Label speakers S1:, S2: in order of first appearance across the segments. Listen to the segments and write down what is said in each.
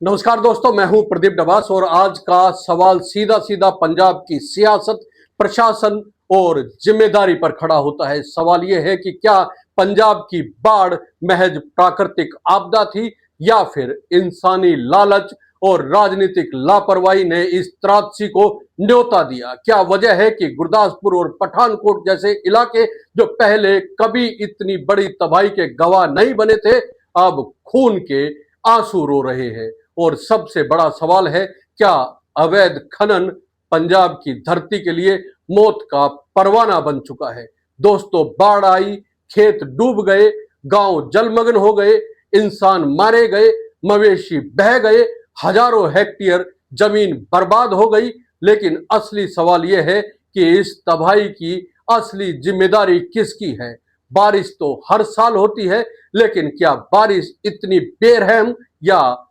S1: नमस्कार दोस्तों, मैं हूं प्रदीप डबास और आज का सवाल सीधा सीधा पंजाब की सियासत, प्रशासन और जिम्मेदारी पर खड़ा होता है। सवाल यह है कि क्या पंजाब की बाढ़ महज प्राकृतिक आपदा थी या फिर इंसानी लालच और राजनीतिक लापरवाही ने इस त्रासदी को न्योता दिया। क्या वजह है कि गुरदासपुर और पठानकोट जैसे इलाके जो पहले कभी इतनी बड़ी तबाही के गवाह नहीं बने थे, अब खून के आंसू रो रहे हैं। और सबसे बड़ा सवाल है, क्या अवैध खनन पंजाब की धरती के लिए मौत का परवाना बन चुका है। दोस्तों, बाढ़ आई, खेत डूब गए, गांव जलमग्न हो गए, इंसान मारे गए, मवेशी बह गए, हजारों हेक्टेयर जमीन बर्बाद हो गई। लेकिन असली सवाल यह है कि इस तबाही की असली जिम्मेदारी किसकी है। बारिश तो हर साल होती है, लेकिन क्या बारिश इतनी बेरहम या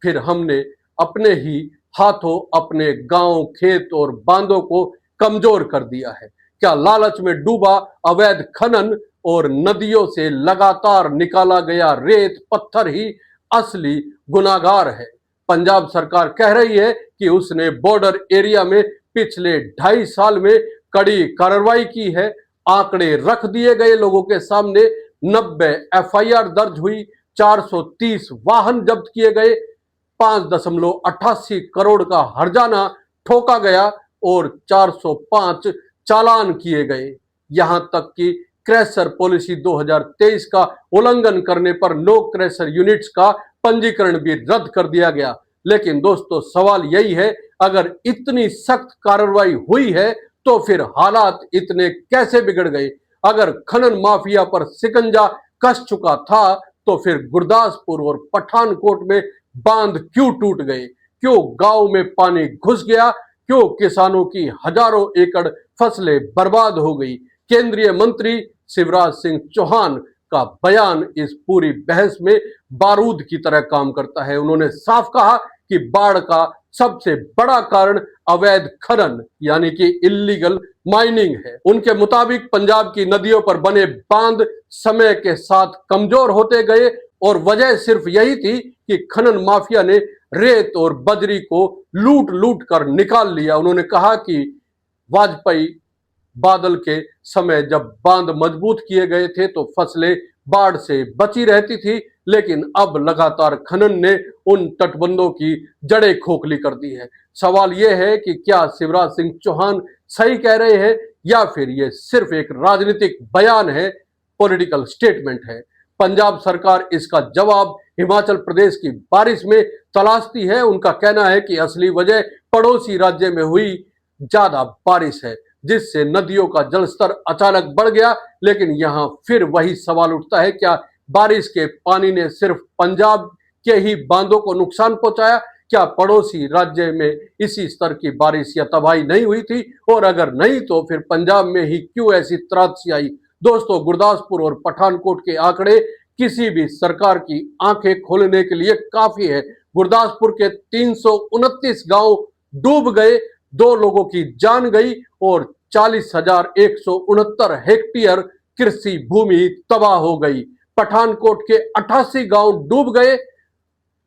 S1: फिर हमने अपने ही हाथों अपने गांव, खेत और बांधों को कमजोर कर दिया है। क्या लालच में डूबा अवैध खनन और नदियों से लगातार निकाला गया रेत पत्थर ही असली गुनाहगार है। पंजाब सरकार कह रही है कि उसने बॉर्डर एरिया में पिछले 2.5 साल में कड़ी कार्रवाई की है। आंकड़े रख दिए गए लोगों के सामने। 90 एफआईआर दर्ज हुई, 430 वाहन जब्त किए गए, 5.88 करोड़ का हर्जाना ठोका गया और 405 चालान किए गए। यहां तक कि क्रैशर पॉलिसी 2023 का उल्लंघन करने पर नो क्रैशर यूनिट्स का पंजीकरण भी रद्द कर दिया गया। लेकिन दोस्तों, सवाल यही है, अगर इतनी सख्त कार्रवाई हुई है तो फिर हालात इतने कैसे बिगड़ गए। अगर खनन माफिया पर सिकंजा कस चुका था तो फिर गुरदासपुर और पठानकोट में बांध क्यों टूट गए, क्यों गांव में पानी घुस गया, क्यों किसानों की हजारों एकड़ फसलें बर्बाद हो गई। केंद्रीय मंत्री शिवराज सिंह चौहान का बयान इस पूरी बहस में बारूद की तरह काम करता है। उन्होंने साफ कहा कि बाढ़ का सबसे बड़ा कारण अवैध खनन यानी कि इल्लीगल माइनिंग है। उनके मुताबिक पंजाब की नदियों पर बने बांध समय के साथ कमजोर होते गए और वजह सिर्फ यही थी कि खनन माफिया ने रेत और बजरी को लूट लूट कर निकाल लिया। उन्होंने कहा कि वाजपेयी बादल के समय जब बांध मजबूत किए गए थे तो फसलें बाढ़ से बची रहती थी, लेकिन अब लगातार खनन ने उन तटबंधों की जड़ें खोखली कर दी है। सवाल यह है कि क्या शिवराज सिंह चौहान सही कह रहे हैं या फिर यह सिर्फ एक राजनीतिक बयान है, पॉलिटिकल स्टेटमेंट है। पंजाब सरकार इसका जवाब हिमाचल प्रदेश की बारिश में तलाशती है। उनका कहना है कि असली वजह पड़ोसी राज्य में हुई ज्यादा बारिश है, जिससे नदियों का जलस्तर अचानक बढ़ गया। लेकिन यहां फिर वही सवाल उठता है, क्या बारिश के पानी ने सिर्फ पंजाब के ही बांधों को नुकसान पहुंचाया? क्या पड़ोसी राज्य में इसी स्तर की बारिश या तबाही नहीं हुई थी? और अगर नहीं तो फिर पंजाब में ही क्यों ऐसी त्रासदी आई? दोस्तों, गुरदासपुर और पठानकोट के आंकड़े किसी भी सरकार की आंखें खोलने के लिए काफी है। गुरदासपुर के 329 गांव डूब गए, 2 लोगों की जान गई और 40,169 हेक्टेयर कृषि भूमि तबाह हो गई। पठानकोट के 88 गांव डूब गए,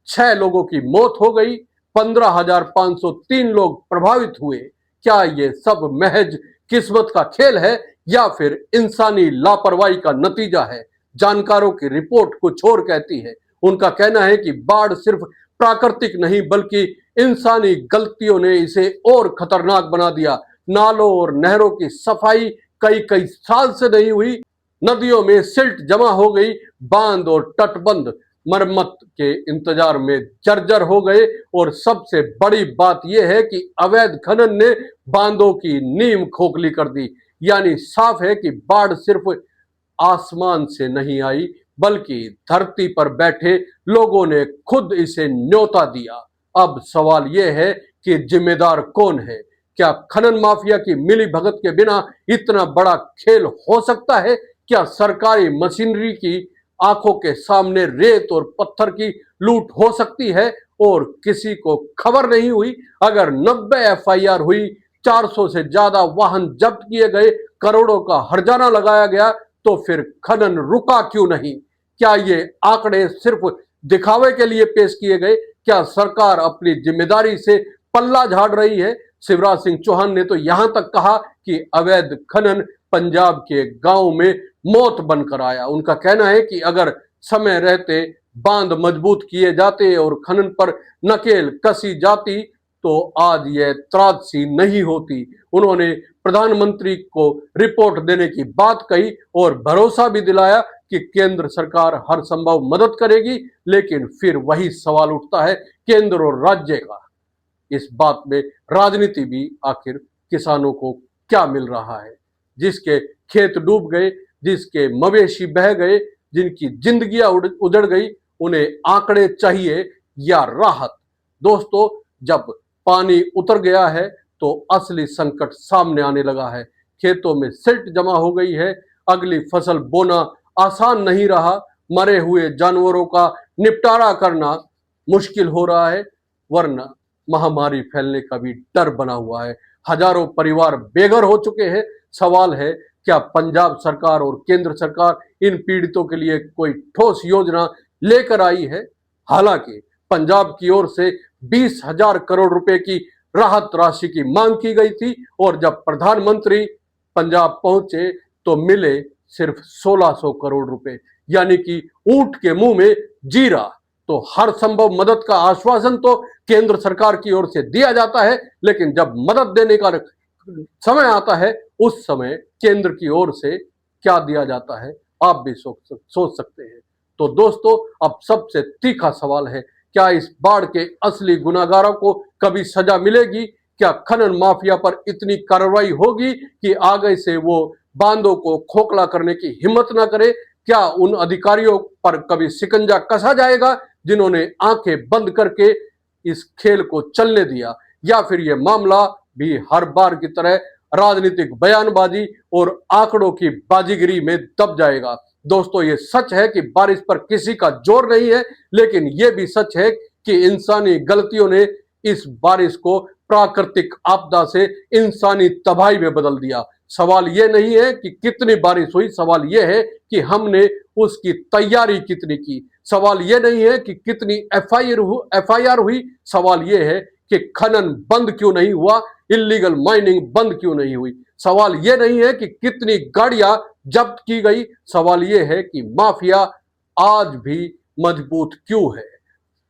S1: 6 लोगों की मौत हो गई, 15,503 लोग प्रभावित हुए। क्या ये सब महज किस्मत का खेल है या फिर इंसानी लापरवाही का नतीजा है? जानकारों की रिपोर्ट कुछ और कहती है। उनका कहना है कि बाढ़ सिर्फ प्राकृतिक नहीं बल्कि इंसानी गलतियों ने इसे और खतरनाक बना दिया। नालों और नहरों की सफाई कई कई साल से नहीं हुई, नदियों में सिल्ट जमा हो गई, बांध और तटबंध मरम्मत के इंतजार में जर्जर हो गए और सबसे बड़ी बात यह है कि अवैध खनन ने बांधों की नींव खोखली कर दी। यानी साफ है कि बाढ़ सिर्फ आसमान से नहीं आई बल्कि धरती पर बैठे लोगों ने खुद इसे न्योता दिया। अब सवाल यह है कि जिम्मेदार कौन है? क्या खनन माफिया की मिली भगत के बिना इतना बड़ा खेल हो सकता है? क्या सरकारी मशीनरी की आंखों के सामने रेत और पत्थर की लूट हो सकती है और किसी को खबर नहीं हुई? अगर 90 एफआईआर हुई, 400 से ज्यादा वाहन जब्त किए गए, करोड़ों का हर्जाना लगाया गया, तो फिर खनन रुका क्यों नहीं? क्या ये आंकड़े सिर्फ दिखावे के लिए पेश किए गए क्या सरकार अपनी जिम्मेदारी से पल्ला झाड़ रही है? शिवराज सिंह चौहान ने तो यहां तक कहा कि अवैध खनन पंजाब के गांव में मौत बनकर आया। उनका कहना है कि अगर समय रहते बांध मजबूत किए जाते और खनन पर नकेल कसी जाती तो आज यह त्रासदी नहीं होती। उन्होंने प्रधानमंत्री को रिपोर्ट देने की बात कही और भरोसा भी दिलाया कि केंद्र सरकार हर संभव मदद करेगी। लेकिन फिर वही सवाल उठता है केंद्र और राज्य का। इस बात में राजनीति भी, आखिर किसानों को क्या मिल रहा है? जिसके खेत डूब गए, जिसके मवेशी बह गए, जिनकी जिंदगियां उजड़ गई, उन्हें आंकड़े चाहिए या राहत? दोस्तों, जब पानी उतर गया है तो असली संकट सामने आने लगा है। खेतों में सिल्ट जमा हो गई है, अगली फसल बोना आसान नहीं रहा, मरे हुए जानवरों का निपटारा करना मुश्किल हो रहा है, वरना महामारी फैलने का भी डर बना हुआ है। हजारों परिवार बेघर हो चुके हैं। सवाल है, क्या पंजाब सरकार और केंद्र सरकार इन पीड़ितों के लिए कोई ठोस योजना लेकर आई है? हालांकि पंजाब की ओर से 20,000 करोड़ रुपए की राहत राशि की मांग की गई थी और जब प्रधानमंत्री पंजाब पहुंचे तो मिले सिर्फ 1600 करोड़ रुपए, यानी कि ऊंट के मुंह में जीरा। तो हर संभव मदद का आश्वासन तो केंद्र सरकार की ओर से दिया जाता है, लेकिन जब मदद देने का समय आता है उस समय केंद्र की ओर से क्या दिया जाता है, आप भी सोच सकते हैं। तो दोस्तों, अब सबसे तीखा सवाल है, क्या इस बाढ़ के असली गुनाहगारों को कभी सजा मिलेगी? क्या खनन माफिया पर इतनी कार्रवाई होगी कि आगे से वो बांधों को खोखला करने की हिम्मत ना करे? क्या उन अधिकारियों पर कभी शिकंजा कसा जाएगा जिन्होंने आंखें बंद करके इस खेल को चलने दिया? या फिर यह मामला भी हर बार की तरह राजनीतिक बयानबाजी और आंकड़ों की बाजीगरी में दब जाएगा? दोस्तों, ये सच है कि बारिश पर किसी का जोर नहीं है, लेकिन यह भी सच है कि इंसानी गलतियों ने इस बारिश को प्राकृतिक आपदा से इंसानी तबाही में बदल दिया। सवाल यह नहीं है कि कितनी बारिश हुई, सवाल यह है कि हमने उसकी तैयारी कितनी की। सवाल यह नहीं है कि कितनी एफआईआर हुई, सवाल यह है कि खनन बंद क्यों नहीं हुआ, इल्लीगल माइनिंग बंद क्यों नहीं हुई। सवाल यह नहीं है कि कितनी गाड़ियां जब्त की गई, सवाल यह है कि माफिया आज भी मजबूत क्यों है।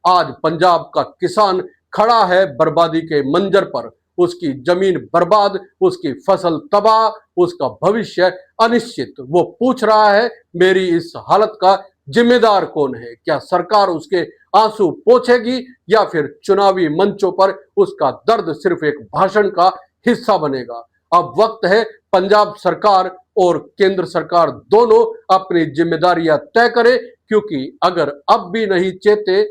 S1: आज पंजाब का किसान खड़ा है बर्बादी के मंजर पर, उसकी जमीन बर्बाद, उसकी फसल तबाह, उसका भविष्य अनिश्चित। वो पूछ रहा है, मेरी इस हालत का जिम्मेदार कौन है? क्या सरकार उसके आंसू पोंछेगी या फिर चुनावी मंचों पर उसका दर्द सिर्फ एक भाषण का हिस्सा बनेगा? अब वक्त है पंजाब सरकार और केंद्र सरकार दोनों अपनी जिम्मेदारियां तय करें, क्योंकि अगर अब भी नहीं चेते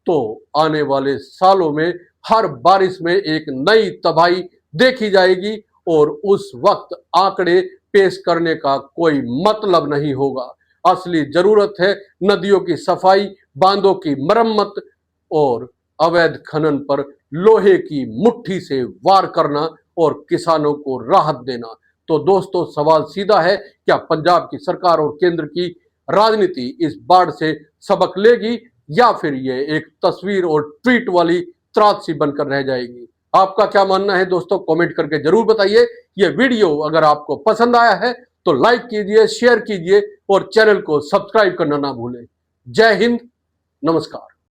S1: तो आने वाले सालों में हर बारिश में एक नई तबाही देखी जाएगी और उस वक्त आंकड़े पेश करने का कोई मतलब नहीं होगा। असली जरूरत है नदियों की सफाई, बांधों की मरम्मत और अवैध खनन पर लोहे की मुट्ठी से वार करना और किसानों को राहत देना। तो दोस्तों, सवाल सीधा है, क्या पंजाब की सरकार और केंद्र की राजनीति इस बाढ़ से सबक लेगी या फिर ये एक तस्वीर और ट्वीट वाली त्रासदी बनकर रह जाएगी? आपका क्या मानना है दोस्तों? कमेंट करके जरूर बताइए। ये वीडियो अगर आपको पसंद आया है तो लाइक कीजिए, शेयर कीजिए और चैनल को सब्सक्राइब करना ना भूलें। जय हिंद, नमस्कार।